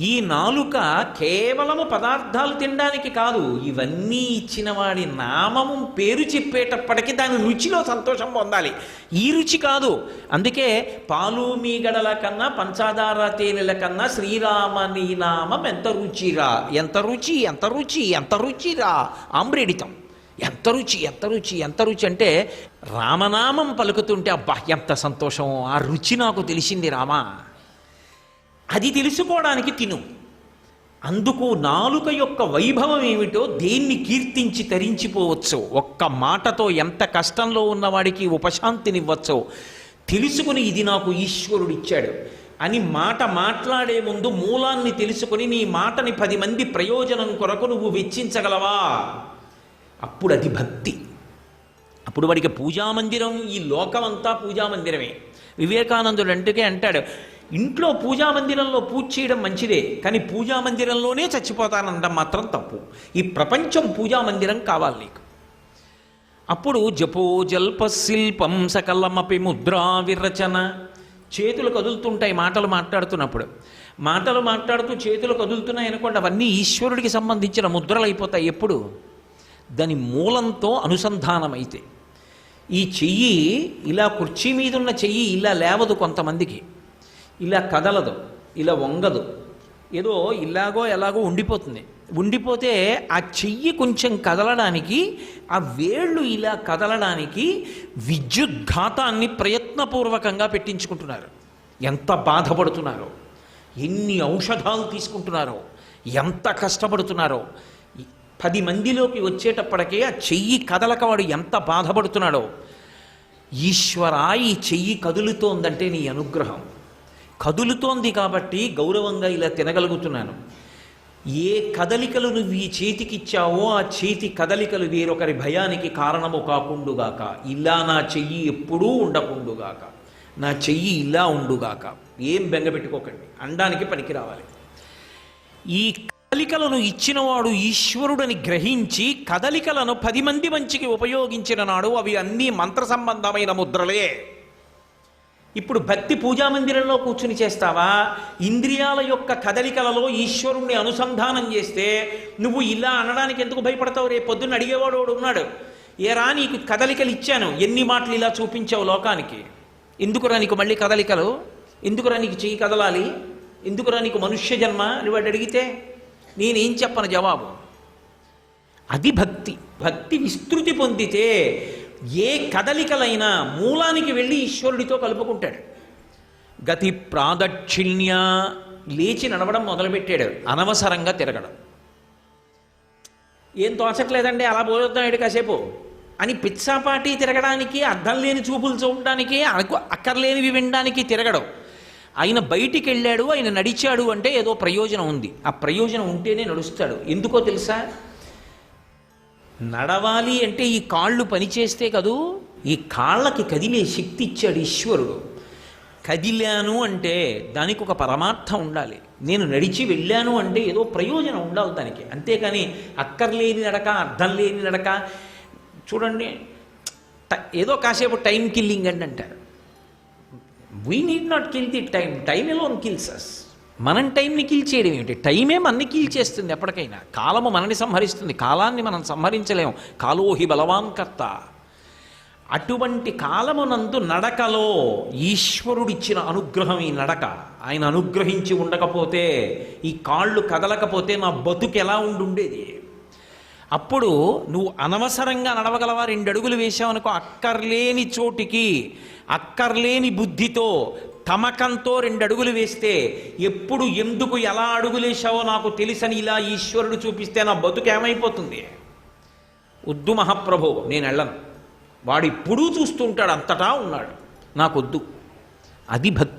ఈ నాలుక కేవలము పదార్థాలు తినడానికి కాదు, ఇవన్నీ ఇచ్చిన వాడి నామము పేరు చెప్పేటప్పటికి దాని రుచిలో సంతోషం పొందాలి. ఈ రుచి కాదు. అందుకే పాలు మీగడల కన్నా పంచదార తేనెల కన్నా శ్రీరామని నామం ఎంత రుచిరా, ఎంత రుచి, ఎంత రుచి, ఎంత రుచిరా ఆమ్రేడితం. ఎంత రుచి, ఎంత రుచి, ఎంత రుచి అంటే రామనామం పలుకుతుంటే అబ్బా ఎంత సంతోషం, ఆ రుచి నాకు తెలిసింది రామా. అది తెలుసుకోవడానికి తిను. అందుకు నాలుక యొక్క వైభవం ఏమిటో దేన్ని కీర్తించి తరించిపోవచ్చు. ఒక్క మాటతో ఎంత కష్టంలో ఉన్నవాడికి ఉపశాంతినివ్వచ్చో తెలుసుకుని ఇది నాకు ఈశ్వరుడిచ్చాడు అని మాట మాట్లాడే ముందు మూలాన్ని తెలుసుకుని నీ మాటని 10 మంది ప్రయోజనం కొరకు నువ్వు వెచ్చించగలవా? అప్పుడు అది భక్తి. అప్పుడు వాడికి పూజామందిరం, ఈ లోకమంతా పూజామందిరమే. వివేకానందుడు అంటుకే అంటాడు, ఇంట్లో పూజామందిరంలో పూజ చేయడం మంచిదే, కానీ పూజామందిరంలోనే చచ్చిపోతానంటాం మాత్రం తప్పు. ఈ ప్రపంచం పూజామందిరం కావాలి నీకు. అప్పుడు జపో జల్ప శిల్పం సకలమపి ముద్రా విరచన. చేతులు కదులుతుంటాయి మాటలు మాట్లాడుతున్నప్పుడు. మాటలు మాట్లాడుతూ చేతులు కదులుతున్నాయి అనుకోండి, అవన్నీ ఈశ్వరుడికి సంబంధించిన ముద్రలు అయిపోతాయి. ఎప్పుడు దాని మూలంతో అనుసంధానమైతే. ఈ చెయ్యి ఇలా కుర్చీ మీద ఉన్న చెయ్యి ఇలా లేవదు, కొంతమందికి ఇలా కదలదు, ఇలా వంగదు, ఏదో ఇలాగో ఎలాగో ఉండిపోతుంది. ఉండిపోతే ఆ చెయ్యి కొంచెం కదలడానికి, ఆ వేళ్ళు ఇలా కదలడానికి విద్యుద్ఘాతాన్ని ప్రయత్నపూర్వకంగా పెట్టించుకుంటున్నారు. ఎంత బాధపడుతున్నారో, ఎన్ని ఔషధాలు తీసుకుంటున్నారో, ఎంత కష్టపడుతున్నారో. 10 మందిలోకి వచ్చేటప్పటికే ఆ చెయ్యి కదలక వాడు ఎంత బాధపడుతున్నాడో. ఈశ్వరా, ఈ చెయ్యి కదులుతోందంటే నీ అనుగ్రహం. కదులుతోంది కాబట్టి గౌరవంగా ఇలా తినగలుగుతున్నాను. ఏ కదలికలు నువ్వు ఈ చేతికిచ్చావో ఆ చేతి కదలికలు వేరొకరి భయానికి కారణము కాకుండుగాక. ఇలా నా చెయ్యి ఎప్పుడూ ఉండకుండుగాక, నా చెయ్యి ఇలా ఉండుగాక. ఏం బెంగపెట్టుకోకండి, అండానికి పనికి రావాలి. ఈ కదలికలను ఇచ్చినవాడు ఈశ్వరుడని గ్రహించి కదలికలను 10 మంది మంచికి ఉపయోగించిన నాడు అవి అన్నీ మంత్ర సంబంధమైన ముద్రలే. ఇప్పుడు భక్తి పూజామందిరంలో కూర్చుని చేస్తావా? ఇంద్రియాల యొక్క కదలికలలో ఈశ్వరుణ్ణి అనుసంధానం చేస్తే నువ్వు ఇలా అనడానికి ఎందుకు భయపడతావు? రేపు పొద్దున్న అడిగేవాడు ఉన్నాడు, ఏరా నీకు కదలికలు ఇచ్చాను, ఎన్ని మాటలు ఇలా చూపించావు లోకానికి, ఎందుకురా నీకు మళ్ళీ కదలికలు, ఎందుకురా నీకు చెయ్యి కదలాలి, ఎందుకురా నీకు మనుష్య జన్మ అని వాడు అడిగితే నేనేం చెప్పను జవాబు? అది భక్తి. భక్తి విస్తృతి పొందితే ఏ కదలికలైనా మూలానికి వెళ్ళి ఈశ్వరుడితో కలుపుకుంటాడు. గతి ప్రాదక్షిణ్య, లేచి నడవడం మొదలుపెట్టాడు, అనవసరంగా తిరగడం. ఏం తోచట్లేదండి అలా పోతున్నాడు కాసేపు అని పిచ్చాపాటి తిరగడానికి, అర్థం లేని చూపులు చూడడానికి, అక్కర్లేనివి వినడానికి తిరగడం. ఆయన బయటికి వెళ్ళాడు, ఆయన నడిచాడు అంటే ఏదో ప్రయోజనం ఉంది. ఆ ప్రయోజనం ఉంటేనే నడుస్తాడు. ఎందుకో తెలుసా? నడవాలి అంటే ఈ కాళ్ళు పనిచేస్తే కదూ, ఈ కాళ్ళకి కదిలే శక్తి ఇచ్చాడు ఈశ్వరుడు. కదిలాను అంటే దానికి ఒక పరమార్థం ఉండాలి. నేను నడిచి వెళ్ళాను అంటే ఏదో ప్రయోజనం ఉండాలి దానికి. అంతేకాని అక్కర్లేని నడక, అర్థం లేని నడక. చూడండి, ఏదో కాసేపు టైం కిల్లింగ్ అని అంటారు. We need not kill the time, time alone kills us. మనం టైంని కిల్ చేయడం ఏమిటి? టైమే మనని కిల్ చేస్తుంది. ఎప్పటికైనా కాలము మనని సంహరిస్తుంది, కాలాన్ని మనం సంహరించలేము. కాలోహి బలవాన్ కర్త. అటువంటి కాలమునందు నడకలో ఈశ్వరుడిచ్చిన అనుగ్రహం ఈ నడక. ఆయన అనుగ్రహించి ఉండకపోతే, ఈ కాళ్ళు కదలకపోతే నా బతుకు ఎలా ఉండుండేది? అప్పుడు నువ్వు అనవసరంగా నడవగలవా? 2 అడుగులు వేసావనుకో, అక్కర్లేని చోటికి అక్కర్లేని బుద్ధితో తమకంతో 2 అడుగులు వేస్తే, ఎప్పుడు ఎందుకు ఎలా అడుగులేశావో నాకు తెలుసని ఇలా ఈశ్వరుడు చూపిస్తే నా బతుకు ఏమైపోతుంది? వద్దు మహాప్రభో, నేను వెళ్ళను. వాడు ఇప్పుడూ చూస్తుంటాడు, అంతటా ఉన్నాడు, నాకొద్దు. అది భక్తి.